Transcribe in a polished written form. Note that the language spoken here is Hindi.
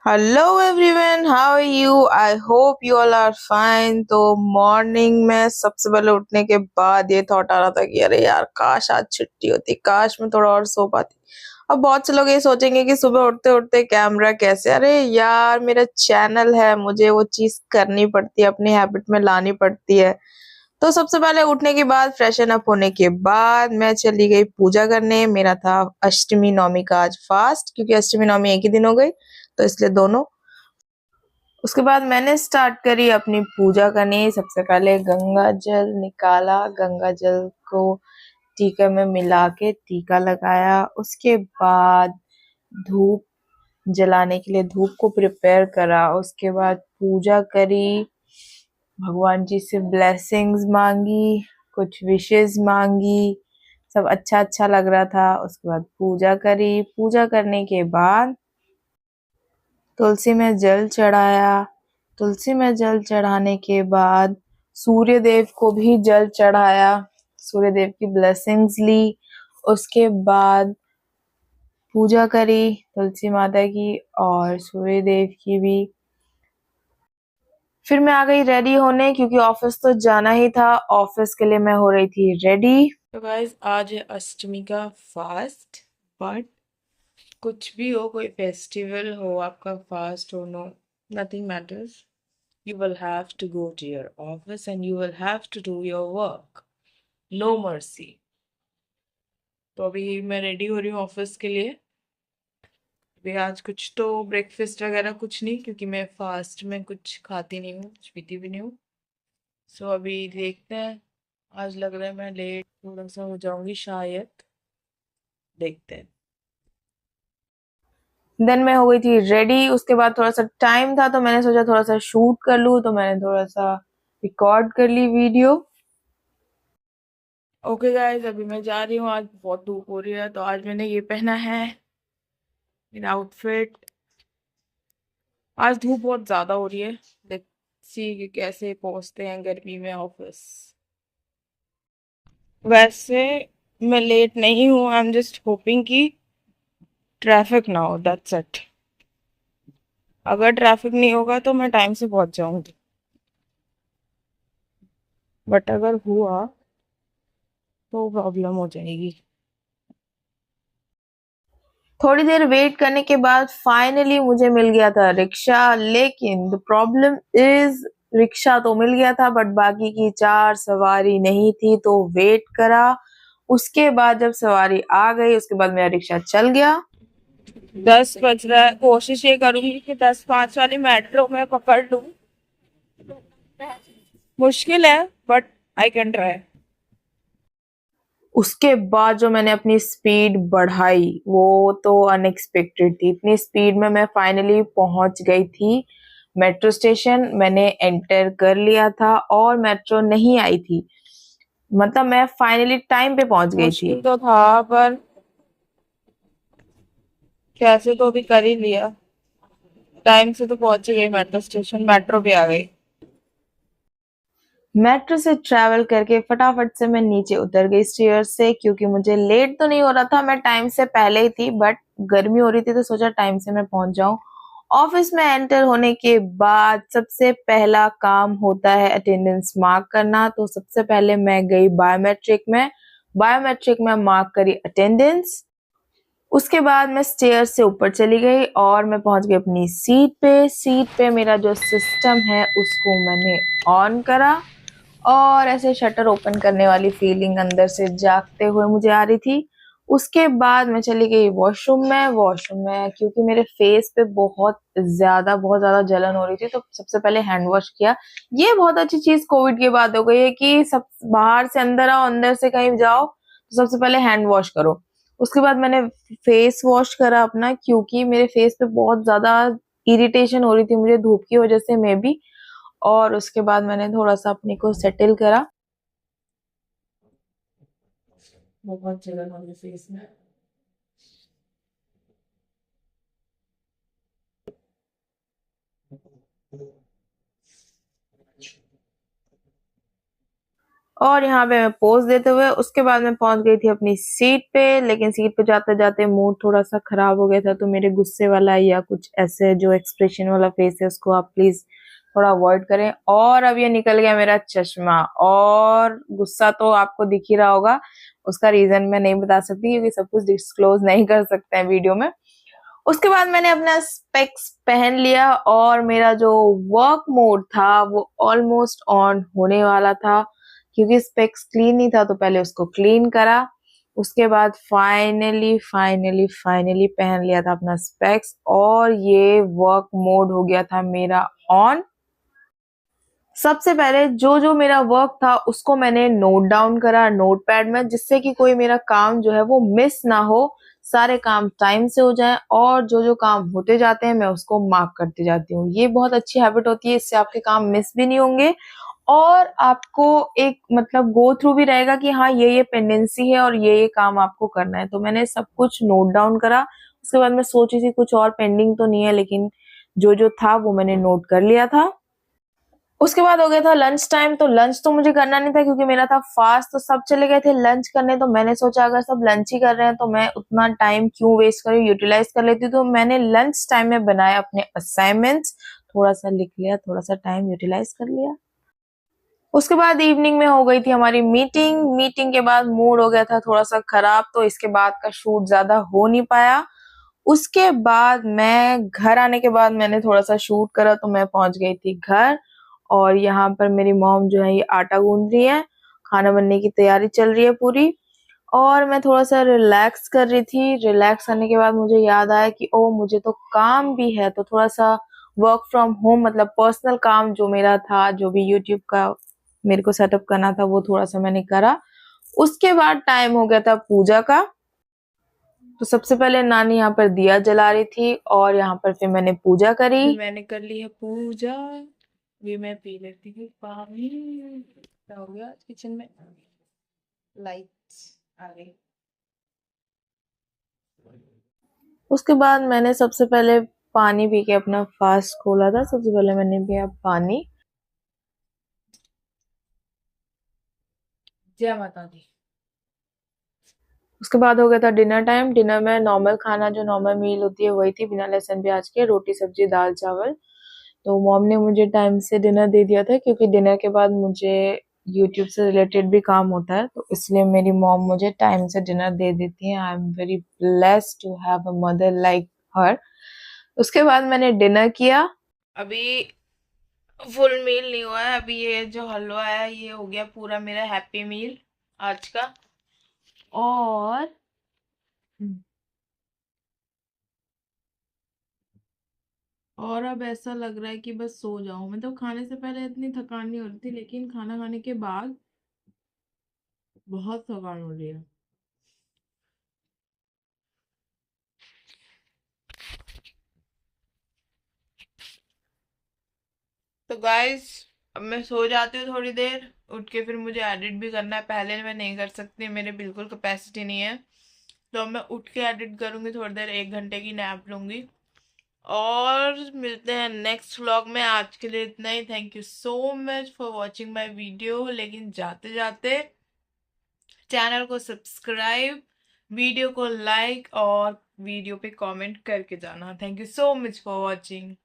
Hello everyone, how are you? I hope you all are fine. तो मॉर्निंग में सबसे पहले उठने के बाद ये थॉट आ रहा था कि अरे यार, काश आज छुट्टी होती, काश मैं थोड़ा और सो पाती। अब बहुत से लोग ये सोचेंगे कि सुबह उठते उठते कैमरा कैसे, अरे यार मेरा चैनल है, मुझे वो चीज करनी पड़ती है, अपनी हैबिट में लानी पड़ती है। तो सबसे पहले उठने के बाद फ्रेशन अप होने के बाद मैं चली गई पूजा करने। मेरा था अष्टमी नवमी का आज फास्ट, क्योंकि अष्टमी नवमी एक ही दिन हो गई, तो इसलिए दोनों। उसके बाद मैंने स्टार्ट करी अपनी पूजा करनी। सबसे पहले गंगा जल निकाला, गंगा जल को टीका में मिला के टीका लगाया। उसके बाद धूप जलाने के लिए धूप को प्रिपेयर करा। उसके बाद पूजा करी, भगवान जी से ब्लेसिंग्स मांगी, कुछ विशेस मांगी, सब अच्छा अच्छा लग रहा था। उसके बाद पूजा करी। पूजा करने के बाद तुलसी में जल चढ़ाया। तुलसी में जल चढ़ाने के बाद सूर्य देव को भी जल चढ़ाया, सूर्य देव की ब्लेसिंग्स ली। उसके बाद पूजा करी तुलसी माता की और सूर्य देव की भी। फिर मैं आ गई रेडी होने, क्योंकि ऑफिस तो जाना ही था। ऑफिस के लिए मैं हो रही थी रेडी। तो गाइस, आज है अष्टमी का फास्ट। बट कुछ भी हो, कोई फेस्टिवल हो, आपका फास्ट हो, no, nothing matters. You will have to go to your office and you will have to do your work. No mercy. तो अभी मैं रेडी हो रही हूँ ऑफिस के लिए। अभी आज कुछ तो ब्रेकफास्ट वगैरह कुछ नहीं, क्योंकि मैं फास्ट में कुछ खाती नहीं हूँ, कुछ पीती भी नहीं हूँ। सो अभी देखते हैं। आज लग रहा है मैं लेट थोड़ा सा हो जाऊंगी शायद, देखते हैं। देन मैं हो गई थी रेडी। उसके बाद थोड़ा सा टाइम था, तो मैंने सोचा थोड़ा सा शूट कर लूँ, तो मैंने थोड़ा सा रिकॉर्ड कर ली वीडियो। ओके गाइज, अभी मैं जा रही हूँ। आज बहुत धूप हो रही है, तो आज मैंने ये पहना है, मेरा आउटफिट। आज धूप बहुत ज्यादा हो रही है, लेट्स सी कि कैसे पहुंचते हैं गर्मी में ऑफिस। वैसे मैं लेट नहीं हूँ, आई एम जस्ट होपिंग कि ट्रैफिक ना हो, दैट्स इट। अगर ट्रैफिक नहीं होगा तो मैं टाइम से पहुंच जाऊंगी, बट अगर हुआ तो प्रॉब्लम हो जाएगी। थोड़ी देर वेट करने के बाद फाइनली मुझे मिल गया था रिक्शा। लेकिन द प्रॉब्लम इज, रिक्शा तो मिल गया था बट बाकी की 4 सवारी नहीं थी, तो वेट करा। उसके बाद जब सवारी आ गई, उसके बाद मेरा रिक्शा चल गया। 10 बज रहा है, कोशिश ये करूंगी कि 10:05 वाली मेट्रो में पकड़ लूं। मुश्किल है, बट आई कैन ट्राई। उसके बाद जो मैंने अपनी स्पीड बढ़ाई, वो तो अनएक्सपेक्टेड थी। इतनी स्पीड में मैं फाइनली पहुंच गई थी मेट्रो स्टेशन। मैंने एंटर कर लिया था और मेट्रो नहीं आई थी, मतलब मैं फाइनली टाइम पे पहुंच गई थी। मुश्किल तो था, पर कैसे तो भी कर ही लिया। टाइम से तो पहुंच ही गई मेट्रो स्टेशन, मेट्रो भी आ गई। मेट्रो से ट्रैवल करके फटाफट से मैं नीचे उतर गई स्टेयर्स से, क्योंकि मुझे लेट तो नहीं हो रहा था, मैं टाइम से पहले ही थी, बट गर्मी हो रही थी तो सोचा टाइम से मैं पहुंच जाऊं। ऑफिस में एंटर होने के बाद सबसे पहला काम होता है अटेंडेंस मार्क करना। तो सबसे पहले मैं गई बायोमेट्रिक में, बायोमेट्रिक में मार्क करी अटेंडेंस। उसके बाद मैं स्टेयर से ऊपर चली गई और मैं पहुंच गई अपनी सीट पे। सीट पे मेरा जो सिस्टम है उसको मैंने ऑन करा, और ऐसे शटर ओपन करने वाली फीलिंग अंदर से जागते हुए मुझे आ रही थी। उसके बाद मैं चली गई वॉशरूम में। वॉशरूम में क्योंकि मेरे फेस पे बहुत ज्यादा जलन हो रही थी, तो सबसे पहले हैंड वॉश किया। ये बहुत अच्छी चीज कोविड के बाद हो गई है कि सब बाहर से अंदर आओ, अंदर से कहीं जाओ, तो सबसे पहले हैंड वॉश करो। उसके बाद मैंने फेस वॉश करा अपना, क्योंकि मेरे फेस पे बहुत ज्यादा इरिटेशन हो रही थी मुझे धूप की वजह से, मे बी। और उसके बाद मैंने थोड़ा सा अपने को सेटल करा। बहुत जलन हो रही फेस में। और यहाँ पे मैं पोज देते हुए उसके बाद मैं पहुंच गई थी अपनी सीट पे। लेकिन सीट पे जाते जाते मूड थोड़ा सा खराब हो गया था, तो मेरे गुस्से वाला या कुछ ऐसे जो एक्सप्रेशन वाला फेस है उसको आप प्लीज थोड़ा अवॉइड करें। और अब ये निकल गया मेरा चश्मा, और गुस्सा तो आपको दिख ही रहा होगा। उसका रीजन मैं नहीं बता सकती क्योंकि सब कुछ डिस्क्लोज नहीं कर सकते हैं वीडियो में। उसके बाद मैंने अपना स्पेक्स पहन लिया और मेरा जो वर्क मोड था वो ऑलमोस्ट ऑन होने वाला था। क्योंकि स्पेक्स क्लीन नहीं था तो पहले उसको क्लीन करा। उसके बाद फाइनली फाइनली फाइनली पहन लिया था अपना स्पेक्स और ये वर्क मोड हो गया था मेरा ऑन। सबसे पहले जो जो मेरा वर्क था उसको मैंने नोट डाउन करा नोटपैड में, जिससे कि कोई मेरा काम जो है वो मिस ना हो, सारे काम टाइम से हो जाएं और जो जो काम होते जाते हैं मैं उसको मार्क करती जाती हूँ। ये बहुत अच्छी हैबिट होती है, इससे आपके काम मिस भी नहीं होंगे और आपको एक मतलब गो थ्रू भी रहेगा कि हाँ ये पेंडेंसी है और ये काम आपको करना है। तो मैंने सब कुछ नोट डाउन करा। उसके बाद मैं सोची थी कुछ और पेंडिंग तो नहीं है, लेकिन जो जो था वो मैंने नोट कर लिया था। उसके बाद हो गया था लंच टाइम। तो लंच तो मुझे करना नहीं था क्योंकि मेरा था फास्ट, तो सब चले गए थे लंच करने। तो मैंने सोचा अगर सब लंच ही कर रहे हैं तो मैं उतना टाइम क्यों वेस्ट करूं, यूटिलाइज कर लेती हूँ। तो मैंने लंच टाइम में बनाया अपने असाइनमेंट्स, थोड़ा सा लिख लिया, थोड़ा सा टाइम यूटिलाइज कर लिया। उसके बाद इवनिंग में हो गई थी हमारी मीटिंग। मीटिंग के बाद मूड हो गया था थोड़ा सा खराब, तो इसके बाद का शूट ज्यादा हो नहीं पाया। उसके बाद मैं घर आने के बाद मैंने थोड़ा सा शूट करा, तो मैं पहुंच गई थी घर। और यहाँ पर मेरी मॉम जो है ये आटा गूंद रही है, खाना बनने की तैयारी चल रही है पूरी। और मैं थोड़ा सा रिलैक्स कर रही थी। रिलैक्स करने के बाद मुझे याद आया कि ओ मुझे तो काम भी है, तो थोड़ा सा वर्क फ्रॉम होम मतलब पर्सनल काम जो मेरा था, जो भी यूट्यूब का मेरे को सेटअप करना था, वो थोड़ा सा मैंने करा। उसके बाद टाइम हो गया था पूजा का। तो सबसे पहले नानी यहाँ पर दिया जला रही थी और यहाँ पर फिर मैंने पूजा करी। मैंने कर ली है पूजा। भी मैं पी लेती हूँ पानी। क्या हो गया आज किचन में, लाइट्स आ गई। उसके बाद मैंने सबसे पहले पानी पी के अपना फास्ट खोला था। सबसे पहले मैंने पिया पानी। जय माता दी। उसके बाद हो गया था डिनर टाइम। डिनर में नॉर्मल खाना जो नॉर्मल मील होती है वही थी, बिना लहसुन प्याज के, रोटी सब्जी दाल चावल। तो मॉम ने मुझे टाइम से डिनर दे दिया था क्योंकि डिनर के बाद मुझे यूट्यूब से रिलेटेड भी काम होता है, तो इसलिए मेरी मॉम मुझे टाइम से डिनर दे देती है। I am very blessed to have a mother like her. उसके बाद मैंने डिनर किया। अभी फुल मील नहीं हुआ है, अभी ये जो हलवा है ये हो गया पूरा मेरा हैप्पी मील आज का। और और अब ऐसा लग रहा है कि बस सो जाऊं। मतलब खाने से पहले इतनी थकान नहीं हो रही थी, लेकिन खाना खाने के बाद बहुत थकान हो रही है। तो गाइस अब मैं सो जाती हूँ थोड़ी देर, उठ के फिर मुझे एडिट भी करना है। पहले मैं नहीं कर सकती, मेरे बिल्कुल कैपेसिटी नहीं है। तो अब मैं उठ के एडिट करूंगी थोड़ी देर, 1 घंटे की नैप लूंगी और मिलते हैं नेक्स्ट व्लॉग में। आज के लिए इतना ही। Thank you so much for watching my video. लेकिन जाते जाते चैनल को सब्सक्राइब, वीडियो को लाइक और वीडियो पे कमेंट करके जाना। Thank you so much for watching.